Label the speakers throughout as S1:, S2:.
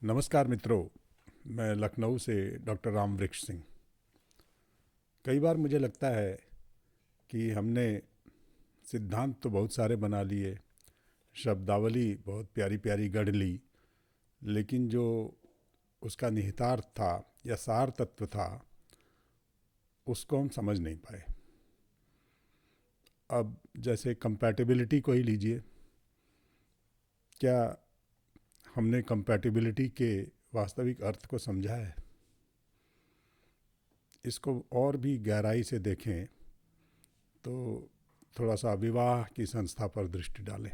S1: नमस्कार मित्रों, मैं लखनऊ से डॉक्टर राम वृक्ष सिंह। कई बार मुझे लगता है कि हमने सिद्धांत तो बहुत सारे बना लिए, शब्दावली बहुत प्यारी प्यारी गढ़ ली, लेकिन जो उसका निहितार्थ था या सार तत्व था उसको हम समझ नहीं पाए। अब जैसे कंपैटिबिलिटी को ही लीजिए, क्या हमने कंपैटिबिलिटी के वास्तविक अर्थ को समझा है? इसको और भी गहराई से देखें तो थोड़ा सा विवाह की संस्था पर दृष्टि डालें।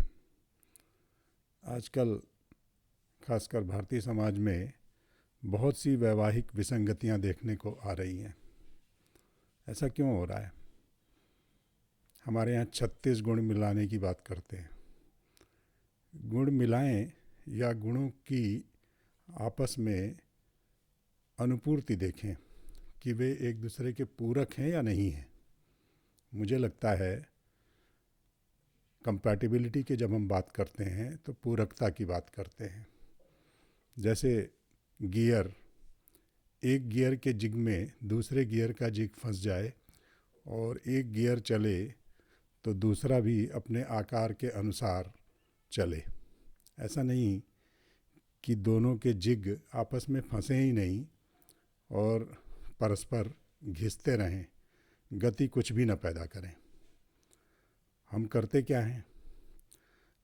S1: आजकल खासकर भारतीय समाज में बहुत सी वैवाहिक विसंगतियां देखने को आ रही हैं। ऐसा क्यों हो रहा है? हमारे यहाँ 36 गुण मिलाने की बात करते हैं। गुण मिलाएं या गुणों की आपस में अनुपूर्ति देखें कि वे एक दूसरे के पूरक हैं या नहीं हैं। मुझे लगता है कंपैटिबिलिटी की जब हम बात करते हैं तो पूरकता की बात करते हैं। जैसे गियर, एक गियर के जिग में दूसरे गियर का जिग फंस जाए और एक गियर चले तो दूसरा भी अपने आकार के अनुसार चले। ऐसा नहीं कि दोनों के जिग आपस में फंसे ही नहीं और परस्पर घिसते रहें, गति कुछ भी न पैदा करें। हम करते क्या हैं?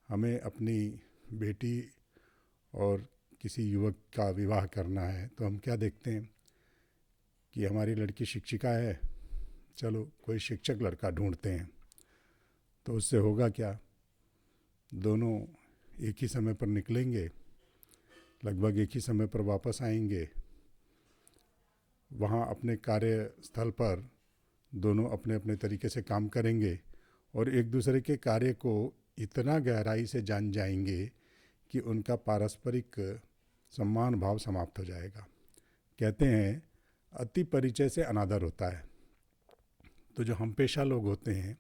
S1: हमें अपनी बेटी और किसी युवक का विवाह करना है तो हम क्या देखते हैं कि हमारी लड़की शिक्षिका है, चलो कोई शिक्षक लड़का ढूंढते हैं। तो उससे होगा क्या? दोनों एक ही समय पर निकलेंगे, लगभग एक ही समय पर वापस आएंगे। वहाँ अपने कार्यस्थल पर दोनों अपने अपने तरीके से काम करेंगे और एक दूसरे के कार्य को इतना गहराई से जान जाएंगे कि उनका पारस्परिक सम्मान भाव समाप्त हो जाएगा। कहते हैं अति परिचय से अनादर होता है। तो जो हम पेशा लोग होते हैं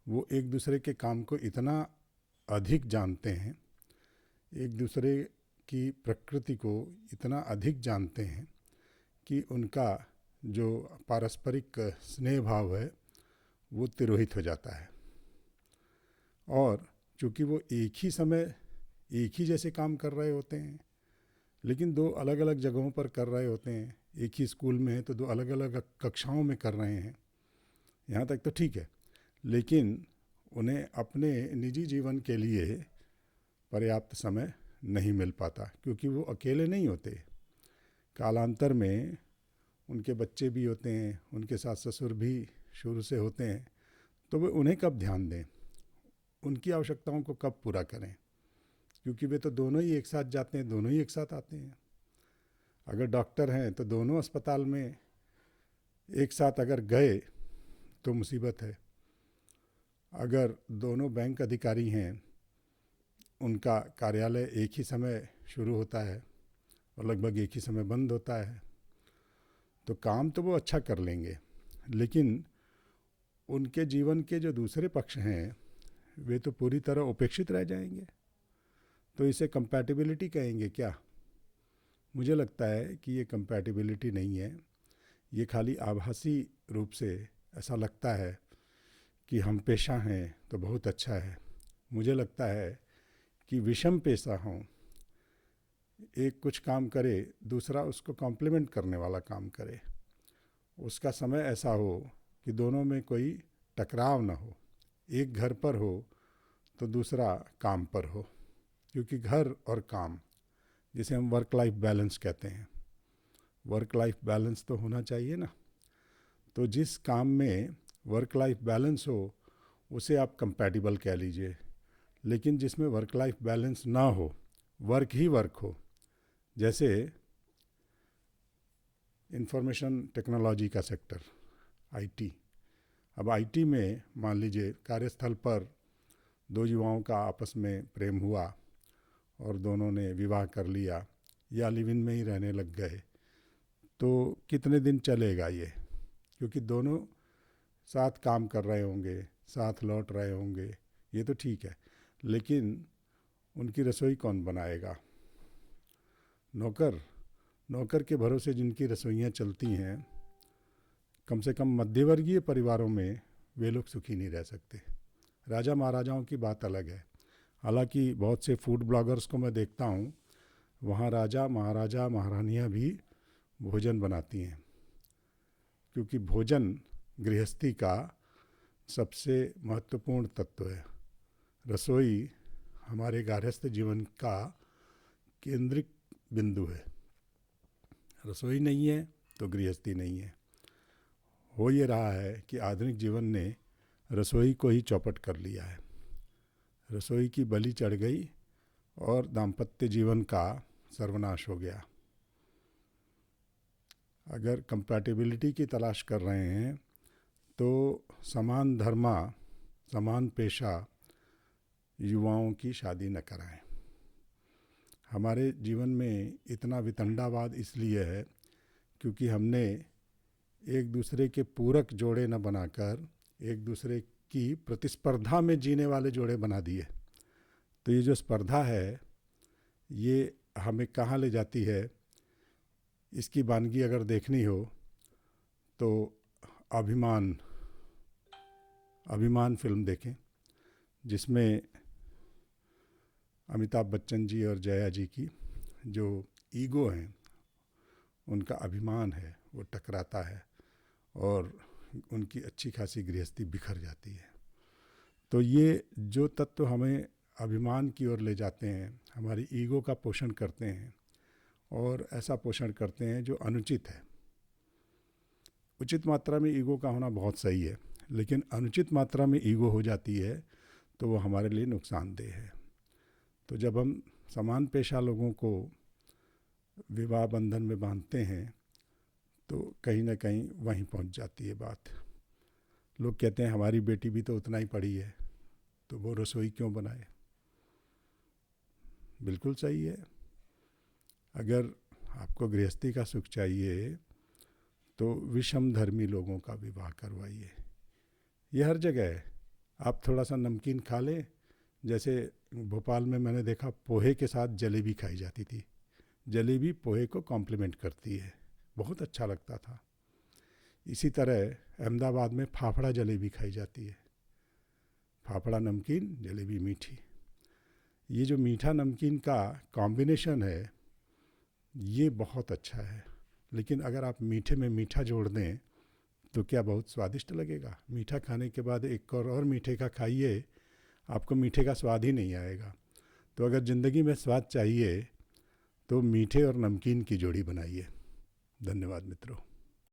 S1: वो एक दूसरे के काम को इतना अधिक जानते हैं, एक दूसरे की प्रकृति को इतना अधिक जानते हैं कि उनका जो पारस्परिक स्नेह भाव है वो तिरोहित हो जाता है। और चूँकि वो एक ही समय एक ही जैसे काम कर रहे होते हैं, लेकिन दो अलग अलग जगहों पर कर रहे होते हैं। एक ही स्कूल में है तो दो अलग अलग कक्षाओं में कर रहे हैं, यहाँ तक तो ठीक है, लेकिन उन्हें अपने निजी जीवन के लिए पर्याप्त समय नहीं मिल पाता क्योंकि वो अकेले नहीं होते। कालांतर में उनके बच्चे भी होते हैं, उनके सास ससुर भी शुरू से होते हैं। तो वे उन्हें कब ध्यान दें, उनकी आवश्यकताओं को कब पूरा करें? क्योंकि वे तो दोनों ही एक साथ जाते हैं, दोनों ही एक साथ आते हैं। अगर डॉक्टर हैं तो दोनों अस्पताल में एक साथ अगर गए तो मुसीबत है। अगर दोनों बैंक अधिकारी हैं, उनका कार्यालय एक ही समय शुरू होता है और लगभग एक ही समय बंद होता है, तो काम तो वो अच्छा कर लेंगे, लेकिन उनके जीवन के जो दूसरे पक्ष हैं वे तो पूरी तरह उपेक्षित रह जाएंगे। तो इसे कंपैटिबिलिटी कहेंगे क्या? मुझे लगता है कि ये कंपैटिबिलिटी नहीं है। ये खाली आभासी रूप से ऐसा लगता है कि हम पेशा हैं तो बहुत अच्छा है। मुझे लगता है कि विषम पेशा हों, एक कुछ काम करे, दूसरा उसको कॉम्प्लीमेंट करने वाला काम करे, उसका समय ऐसा हो कि दोनों में कोई टकराव ना हो। एक घर पर हो तो दूसरा काम पर हो, क्योंकि घर और काम, जिसे हम वर्क लाइफ बैलेंस कहते हैं, वर्क लाइफ बैलेंस तो होना चाहिए ना। तो जिस काम में वर्क लाइफ बैलेंस हो उसे आप कंपैटिबल कह लीजिए, लेकिन जिसमें वर्क लाइफ बैलेंस ना हो, वर्क ही वर्क हो, जैसे इंफॉर्मेशन टेक्नोलॉजी का सेक्टर, आईटी। अब आईटी में मान लीजिए कार्यस्थल पर दो युवाओं का आपस में प्रेम हुआ और दोनों ने विवाह कर लिया या लिव इन में ही रहने लग गए, तो कितने दिन चलेगा ये? क्योंकि दोनों साथ काम कर रहे होंगे, साथ लौट रहे होंगे, ये तो ठीक है, लेकिन उनकी रसोई कौन बनाएगा? नौकर नौकर के भरोसे जिनकी रसोइयाँ चलती हैं, कम से कम मध्यवर्गीय परिवारों में वे लोग सुखी नहीं रह सकते। राजा महाराजाओं की बात अलग है। हालांकि बहुत से फूड ब्लॉगर्स को मैं देखता हूँ, वहाँ राजा महाराजा महारानियाँ भी भोजन बनाती हैं, क्योंकि भोजन गृहस्थी का सबसे महत्वपूर्ण तत्व है। रसोई हमारे गार्हस्थ जीवन का केंद्रिक बिंदु है। रसोई नहीं है तो गृहस्थी नहीं है। हो ये रहा है कि आधुनिक जीवन ने रसोई को ही चौपट कर लिया है। रसोई की बलि चढ़ गई और दाम्पत्य जीवन का सर्वनाश हो गया। अगर कंपैटिबिलिटी की तलाश कर रहे हैं तो समान धर्मा, समान पेशा युवाओं की शादी न कराएं। हमारे जीवन में इतना वितंडावाद इसलिए है क्योंकि हमने एक दूसरे के पूरक जोड़े न बनाकर एक दूसरे की प्रतिस्पर्धा में जीने वाले जोड़े बना दिए। तो ये जो स्पर्धा है ये हमें कहाँ ले जाती है, इसकी वानगी अगर देखनी हो तो अभिमान फिल्म देखें, जिसमें अमिताभ बच्चन जी और जया जी की जो ईगो हैं, उनका अभिमान है, वो टकराता है और उनकी अच्छी खासी गृहस्थी बिखर जाती है। तो ये जो तत्व हमें अभिमान की ओर ले जाते हैं, हमारी ईगो का पोषण करते हैं और ऐसा पोषण करते हैं जो अनुचित है। उचित मात्रा में ईगो का होना बहुत सही है, लेकिन अनुचित मात्रा में ईगो हो जाती है तो वो हमारे लिए नुकसानदेह है। तो जब हम समान पेशा लोगों को विवाह बंधन में बांधते हैं तो कहीं ना कहीं वहीं पहुंच जाती है बात। लोग कहते हैं हमारी बेटी भी तो उतना ही पढ़ी है, तो वो रसोई क्यों बनाए। बिल्कुल सही है। अगर आपको गृहस्थी का सुख चाहिए तो विषम धर्मी लोगों का विवाह करवाइए। ये हर जगह है। आप थोड़ा सा नमकीन खा लें, जैसे भोपाल में मैंने देखा पोहे के साथ जलेबी खाई जाती थी। जलेबी पोहे को कॉम्प्लीमेंट करती है, बहुत अच्छा लगता था। इसी तरह अहमदाबाद में फाफड़ा जलेबी खाई जाती है। फाफड़ा नमकीन, जलेबी मीठी। ये जो मीठा नमकीन का कॉम्बिनेशन है ये बहुत अच्छा है, लेकिन अगर आप मीठे में मीठा जोड़ दें तो क्या बहुत स्वादिष्ट लगेगा। मीठा खाने के बाद एक और मीठे का खाइए, आपको मीठे का स्वाद ही नहीं आएगा। तो अगर ज़िंदगी में स्वाद चाहिए तो मीठे और नमकीन की जोड़ी बनाइए। धन्यवाद मित्रों।